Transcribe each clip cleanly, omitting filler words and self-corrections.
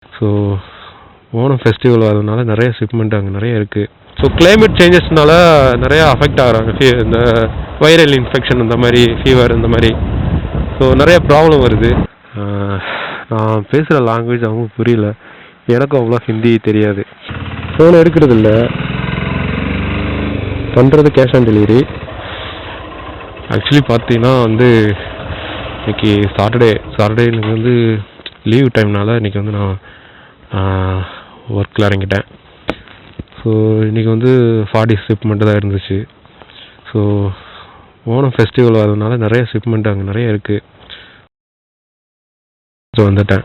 So Onam festival வரதுனால நிறைய shipment அங்கே நிறைய இருக்குது. ஸோ கிளைமேட் சேஞ்சஸ்னால நிறையா அஃபெக்ட் ஆகுறாங்க. இந்த வைரல் இன்ஃபெக்ஷன் இந்த மாதிரி ஃபீவர் இந்த மாதிரி ஸோ நிறைய ப்ராப்ளம் வருது. நான் பேசுகிற லாங்குவேஜ் அவங்களுக்கு புரியல, எனக்கும் அவ்வளோ ஹிந்தி தெரியாது. ஃபோன் எடுக்கிறது இல்லை, பண்ணுறது கேஷ் ஆன் டெலிவரி. ஆக்சுவலி பார்த்தீங்கன்னா இன்னைக்கு சாட்டர்டே எனக்கு லீவ் டைம்னால இன்றைக்கி நான் ஒர்க்கில் இறங்கிட்டேன். ஸோ இன்றைக்கி 40 ஷிப்மெண்ட்டு தான் இருந்துச்சு. ஸோ ஓணம் ஃபெஸ்டிவல் வரதுனால நிறைய ஷிப்மெண்ட் அங்கே நிறைய இருக்குது. ஸோ வந்துட்டேன்.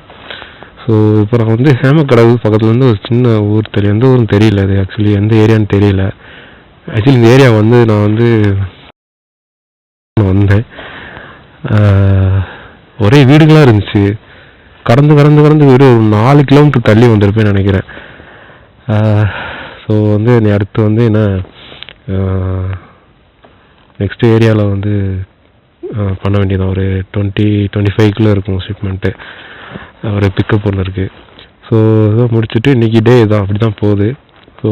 ஸோ இப்போ நான் ஹேமக்கடவு பக்கத்துலேருந்து ஒரு சின்ன ஊர் எந்த ஊரும் தெரியல, அது ஆக்சுவலி எந்த ஏரியான்னு தெரியல. ஆக்சுவலி இந்த ஏரியா நான் வந்தேன், ஒரே வீடுகளாக இருந்துச்சு. கடந்து வீடு ஒரு 4 கிலோமீட்டர் தள்ளி வந்திருப்பேன்னு நினைக்கிறேன். ஸோ நீ அடுத்து என்ன நெக்ஸ்ட் ஏரியாவில் பண்ண வேண்டியதான். ஒரு 20-25 இருக்கும் ஷிப்மெண்ட்டு. ஒரு பிக்கப் ஒன்று இருக்குது. ஸோ இதை முடிச்சுட்டு இன்றைக்கி டே இதான் அப்படி தான் போகுது. ஸோ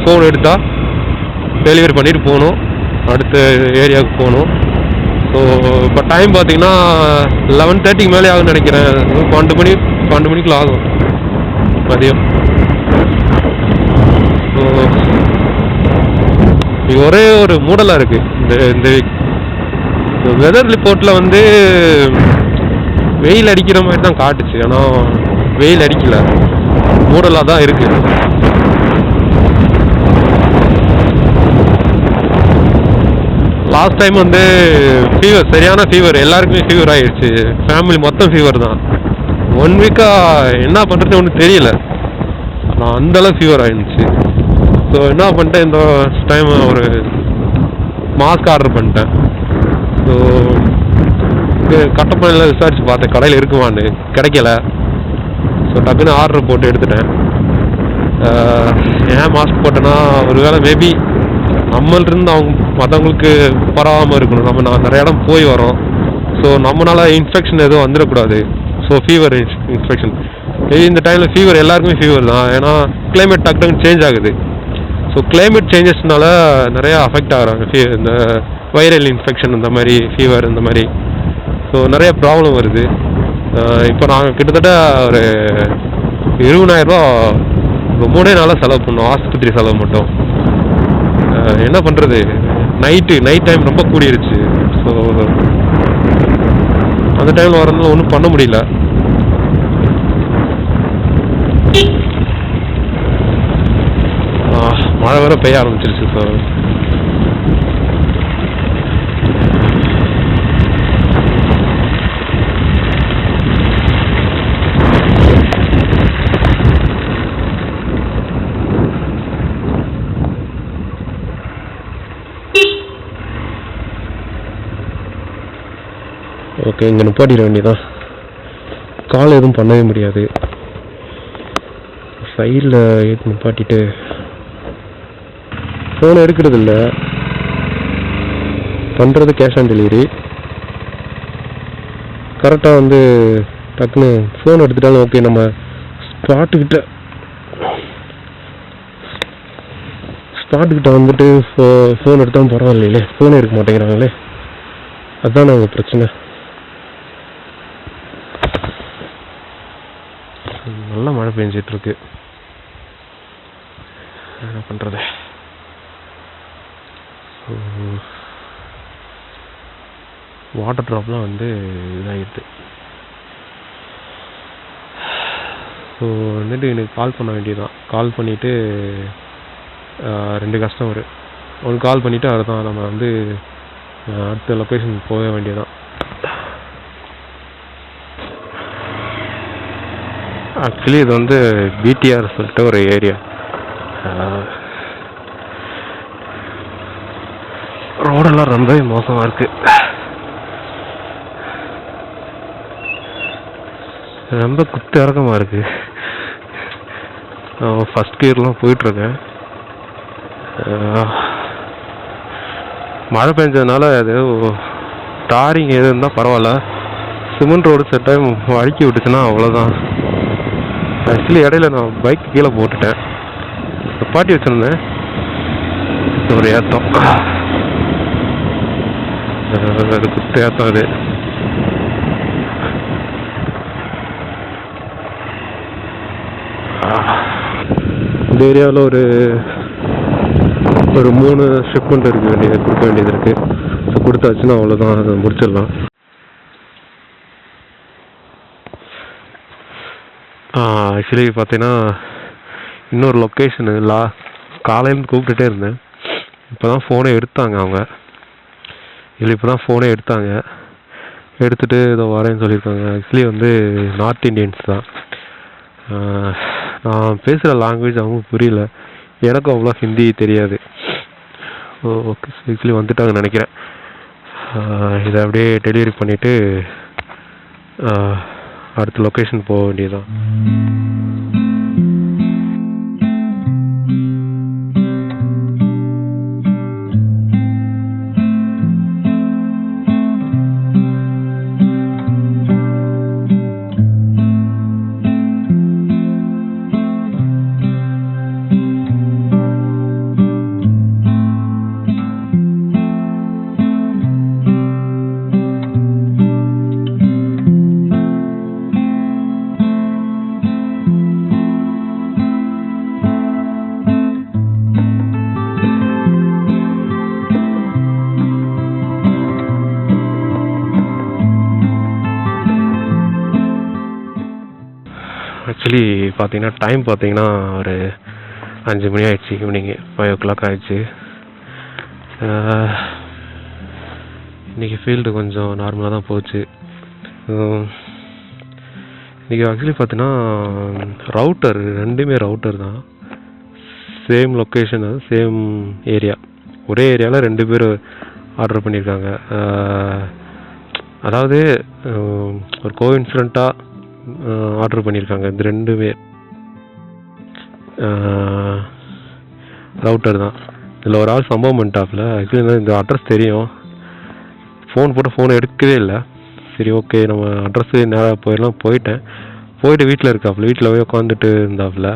ஃபோன் எடுத்தால் டெலிவரி பண்ணிவிட்டு போகணும், அடுத்த ஏரியாவுக்கு போகணும். ஸோ இப்போ டைம் பார்த்தீங்கன்னா 11:30 மேலே ஆகும்னு நினைக்கிறேன். 12 மணிக்குள்ள ஆகும் மதியம். ஸோ இது ஒரே ஒரு மூடலாக இருக்குது. இந்த வெதர் ரிப்போர்ட்டில் வெயில் அடிக்கிற மாதிரி தான் காட்டுச்சு, ஆனால் வெயில் அடிக்கல, மூடலாக தான் இருக்குது. லாஸ்ட் டைம் ஃபீவர், சரியான ஃபீவர், எல்லாருக்குமே ஃபீவர் ஆகிடுச்சு. ஃபேமிலி மொத்தம் ஃபீவர் தான். 1 வீக்காக என்ன பண்ணுறது ஒன்றும் தெரியல, ஆனால் அந்தளவு ஃபீவர் ஆகிடுச்சு. ஸோ என்ன பண்ணிட்டேன், இந்த டைம் ஒரு மாஸ்க் ஆர்டர் பண்ணிட்டேன். ஸோ கட்டப்பனையில் விசாரிச்சு பார்த்தேன், கடையில் இருக்குமான்னு, கிடைக்கல. ஸோ டக்குன்னு ஆர்டர் போட்டு எடுத்துட்டேன். ஏன் மாஸ்க் போட்டேன்னா, ஒரு வேளை மேபி நம்மளிருந்து மற்றவங்களுக்கு பரவாமல் இருக்கணும். நம்ம நிறைய இடம் போய் வரோம். ஸோ நம்மளால இன்ஃபெக்ஷன் எதுவும் வந்துடக்கூடாது. ஸோ ஃபீவர் இன்ஃபெக்ஷன் இந்த டைமில் ஃபீவர் எல்லாருக்குமே ஃபீவர் தான், ஏன்னா கிளைமேட் டக்குன்னு சேஞ்ச் ஆகுது. ஸோ கிளைமேட் சேஞ்சஸ்னால நிறையா அஃபெக்ட் ஆகுறாங்க. இந்த வைரல் இன்ஃபெக்ஷன் இந்த மாதிரி ஃபீவர் இந்த மாதிரி ஸோ நிறைய ப்ராப்ளம் வருது. இப்போ நாங்கள் கிட்டத்தட்ட ஒரு 20,000 ரூபா 3 நாளாக செலவு பண்ணோம், ஆஸ்பத்திரி செலவு மட்டும். என்ன பண்ணுறது, நைட் டைம் ரொம்ப கூடிருச்சு. ஸோ அந்த டைமில் வரதுனால ஒன்றும் பண்ண முடியல. மழை வேற பெய்ய ஆரம்பிச்சிருச்சு. ஸோ ஓகே, இங்கே நிப்பாட்டிட வேண்டியதான். கால் எதுவும் பண்ணவே முடியாது. சைடில் ஏற்றி நிப்பாட்டிட்டு ஃபோன் எடுக்கிறது இல்லை, பண்ணுறது கேஷ் ஆன் டெலிவரி. கரெக்டாக டக்குன்னு ஃபோன் எடுத்துட்டாலும் ஓகே, நம்ம ஸ்பாட்டுக்கிட்ட ஃபோன் எடுத்தாலும் பரவாயில்லையே, ஃபோன் எடுக்க மாட்டேங்கிறாங்களே, அதுதான் அவங்க பிரச்சனை. நல்லா மழை பெஞ்சிட்ருக்கு, என்ன பண்ணுறது. வாட்டர் ட்ராப்லாம் இதாகிடுது. ஸோ எனக்கு கால் பண்ண வேண்டியதுதான். கால் பண்ணிவிட்டு 2 கஸ்டமரு, ஒன்று கால் பண்ணிவிட்டு அதுதான் நம்ம அடுத்த லொக்கேஷன் போக வேண்டியதான். ஆக்சுவலி இது பிடிஆர் சொல்லிட்டு ஒரு ஏரியா. ரோடெல்லாம் ரொம்பவே மோசமாக இருக்குது, ரொம்ப குத்து இறக்கமாக இருக்குது. ஃபஸ்ட் கியர்லாம் போயிட்டுருக்கேன். மழை பெஞ்சதுனால அது டாரிங் எது இருந்தால் பரவாயில்ல, சிமெண்ட் ரோடு செட் டைம் வழுக்கி விட்டுச்சுன்னா அவ்வளோதான். ஆக்சுவலி இடையில நான் பைக் கீழே போட்டுட்டேன், பாட்டி வச்சுருந்தேன். ஒரு ஏத்தம் குத்து ஏத்தம் அது. இந்த ஏரியாவில் ஒரு 3 ஷிப்மெண்ட் கொடுக்க வேண்டியது இருக்குது. ஸோ கொடுத்தாச்சுன்னா அவ்வளோதான், அதை முடிச்சிடலாம். ஆக்சுவலி பார்த்தீங்கன்னா இன்னொரு லொக்கேஷனு காலையிலேருந்து கூப்பிட்டுட்டே இருந்தேன். இப்போ தான் ஃபோனே எடுத்தாங்க அவங்க. இல்லை இப்போ தான் ஃபோனே எடுத்துகிட்டு இதோ வரேன்னு சொல்லியிருக்காங்க. ஆக்சுவலி வந்து நார்த் இண்டியன்ஸ் தான். நான் பேசுகிற லாங்குவேஜ் அவங்களுக்கு புரியல, எனக்கும் அவ்வளோ ஹிந்தி தெரியாது. ஓகே, ஆக்சுவலி வந்துட்டாங்கன்னு நினைக்கிறேன். இதை அப்படியே டெலிவரி பண்ணிவிட்டு அடுத்த லொக்கேஷன் போக வேண்டியதுதான். ஆக்சுவலி பார்த்தீங்கன்னா டைம் பார்த்தீங்கன்னா ஒரு 5 மணி ஆயிடுச்சு. ஈவினிங்கு 5 o'clock ஆயிடுச்சு. இன்றைக்கி ஃபீல்டு கொஞ்சம் நார்மலாக தான் போச்சு. இன்றைக்கி ஆக்சுவலி பார்த்தீங்கன்னா ரவுட்டர் 2மே ரவுட்டர் தான். சேம் லொக்கேஷனு, சேம் ஏரியா, ஒரே ஏரியாவில் 2 பேர் ஆர்டர் பண்ணியிருக்காங்க. அதாவது ஒரு கோஇன்சிடெண்ட்டாக ஆர்டர் பண்ணியிருக்காங்க. இந்த 2மே ரவுட்டர் தான். இதில் ஒரு ஆள் சம்பவம் பண்ணிட்டாப்புல. ஆக்சுவலி இந்த அட்ரஸ் தெரியும், ஃபோன் போட்டு ஃபோன் எடுக்கவே இல்லை. சரி ஓகே நம்ம அட்ரஸு நேராக போயிட்டு வீட்டில் இருக்காப்புல. வீட்டில் போய் உட்காந்துட்டு இருந்தாப்புல.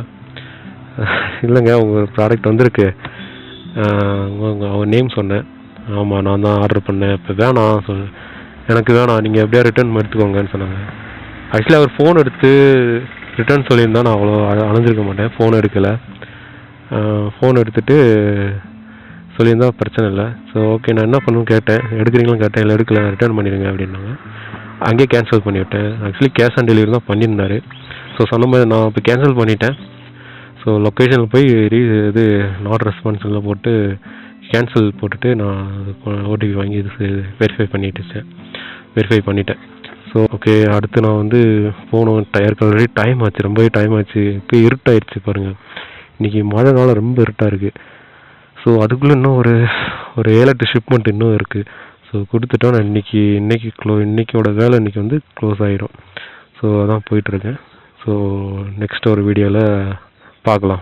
இல்லைங்க உங்கள் ப்ராடக்ட் வந்திருக்கு, அவன் நேம் சொன்னேன். ஆமாம் நான் தான் ஆர்டர் பண்ணேன். இப்போ வேணாம் எனக்கு வேணாம், நீங்கள் எப்படியா ரிட்டர்ன் எடுத்துக்கோங்கன்னு சொன்னாங்க. ஆக்சுவலி அவர் ஃபோன் எடுத்து ரிட்டர்ன் சொல்லியிருந்தா நான் அவ்வளோ அலைஞ்சிருக்க மாட்டேன். ஃபோன் எடுக்கலை. ஃபோன் எடுத்துகிட்டு சொல்லியிருந்தா பிரச்சனை இல்லை. ஸோ ஓகே நான் என்ன பண்ணணும்னு கேட்டேன், எடுக்கிறீங்களும் கேட்டேன். இல்லை எடுக்கலை, ரிட்டர்ன் பண்ணிடுங்க அப்படின்னாங்க. அங்கேயே கேன்சல் பண்ணிவிட்டேன். ஆக்சுவலி கேஷ் ஆன் டெலிவரி தான் பண்ணியிருந்தார். ஸோ சொன்ன மாதிரி நான் இப்போ கேன்சல் பண்ணிட்டேன். ஸோ லொக்கேஷனில் போய் இது நாட் ரெஸ்பான்ஸில் போட்டு கேன்சல் போட்டுட்டு நான் ஓடிபி வாங்கி இது வெரிஃபை பண்ணிட்டேன். ஸோ ஓகே அடுத்து நான் வந்து போகணும். ஆல்ரெடி டைம் ஆச்சு, ரொம்பவே டைம் ஆச்சு. இப்போ இருட்டாயிடுச்சு பாருங்கள். இன்றைக்கி மழை நாள் ரொம்ப இருட்டாக இருக்குது. ஸோ அதுக்குள்ளே இன்னும் ஒரு 7-8 ஷிப்மெண்ட் இன்னும் இருக்குது. ஸோ கொடுத்துட்டோம். நான் இன்றைக்கியோட வேலை இன்றைக்கி வந்து க்ளோஸ் ஆகிடும். ஸோ அதான் போயிட்டுருக்கேன். ஸோ நெக்ஸ்ட் ஒரு வீடியோவில் பார்க்கலாம்.